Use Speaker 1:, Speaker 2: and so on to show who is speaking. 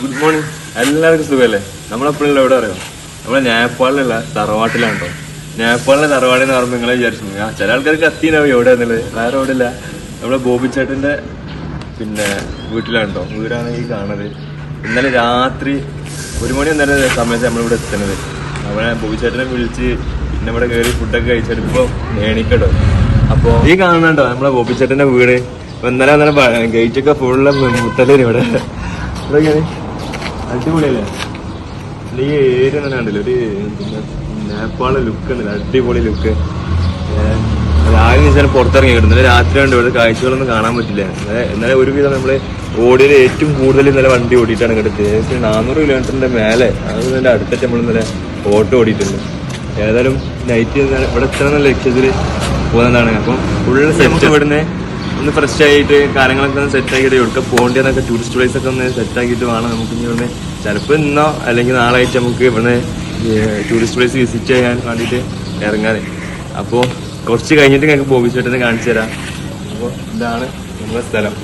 Speaker 1: Good morning. എല്ലാവർക്കും സുഖമല്ലേ? നമ്മളെപ്പോഴും എവിടെ അറിയാം, നമ്മളെ നേപ്പാളിലുള്ള തറവാട്ടിലാണ് കേട്ടോ. നേപ്പാളിലെ തറവാടെന്ന് പറയുമ്പോൾ നിങ്ങളെ വിചാരിച്ചു ചില ആൾക്കാർക്ക് കത്തിനാവും എവിടെ എന്നുള്ളത്. വേറെ എവിടെ ഇല്ല, നമ്മളെ ബോബിച്ചേട്ടൻ്റെ വീട്ടിലാണ് കേട്ടോ. വീടാണ് ഈ കാണുന്നത്. ഇന്നലെ രാത്രി 1 മണി ഒന്നര സമയത്ത് നമ്മളിവിടെ എത്തുന്നത്. നമ്മളെ ബോബിച്ചേട്ടനെ വിളിച്ച് പിന്നെ ഇവിടെ കയറി ഫുഡൊക്കെ കഴിച്ചിട്ട് ഇപ്പോൾ എണീക്കട്ടോ. അപ്പോൾ ഈ കാണുന്നുണ്ടോ നമ്മളെ ബോബിച്ചേട്ടൻ്റെ വീട്. ഇന്നലെ ഗേറ്റൊക്കെ ഫുള്ള് മുട്ടലും ഇവിടെ ഇതൊക്കെയാണ്. അടിപൊളിയല്ലേ? ഈ ഏരിയ തന്നെ കണ്ടില്ല, ഒരു നേപ്പാള് ലുക്ക് ഉണ്ടല്ലോ, അടിപൊളി ലുക്ക്. രാവിലെ വെച്ചാൽ പുറത്തിറങ്ങി കിട്ടും. രാത്രി ഉണ്ട് ഇവിടെ കാഴ്ചകളൊന്നും കാണാൻ പറ്റില്ല. എന്നാലും ഒരുവിധം നമ്മള് ഓടിയിൽ ഏറ്റവും കൂടുതൽ ഇന്നലെ വണ്ടി ഓടിയിട്ടാണ് കിടത്തി. ഏകദേശം 400 കിലോമീറ്ററിന്റെ മേലെ. അത് നല്ല അടുത്തിട്ട് നമ്മൾ ഇന്നലെ ഓട്ടോ ഓടിയിട്ടുണ്ട്. ഏതായാലും നൈറ്റ് ഇവിടെ എത്ര നല്ല ലക്ഷ്യത്തിൽ പോകുന്നതാണ്. അപ്പം ഫുള്ള് സെറ്റ് ഇവിടുന്ന് ഒന്ന് ഫ്രഷ് ആയിട്ട് കാര്യങ്ങളൊക്കെ ഒന്ന് സെറ്റ് ആക്കിയിട്ട് എവിടെ പോകേണ്ടതെന്നൊക്കെ ടൂറിസ്റ്റ് പ്ലേസ് ഒക്കെ ഒന്ന് സെറ്റ് ആക്കിയിട്ട് വേണം നമുക്ക് ഇവിടുന്ന് ചിലപ്പോൾ ഇന്നോ അല്ലെങ്കിൽ നാളെ ആയിട്ട് നമുക്ക് ഇവിടുന്ന് ടൂറിസ്റ്റ് പ്ലേസ് വിസിറ്റ് ചെയ്യാൻ വേണ്ടിയിട്ട് ഇറങ്ങാൻ. അപ്പോൾ കുറച്ച് കഴിഞ്ഞിട്ട് ഞങ്ങൾക്ക് ബോബിച്ചേട്ടനെ കാണിച്ചു തരാം. അപ്പോൾ ഇതാണ് നമ്മുടെ സ്ഥലം.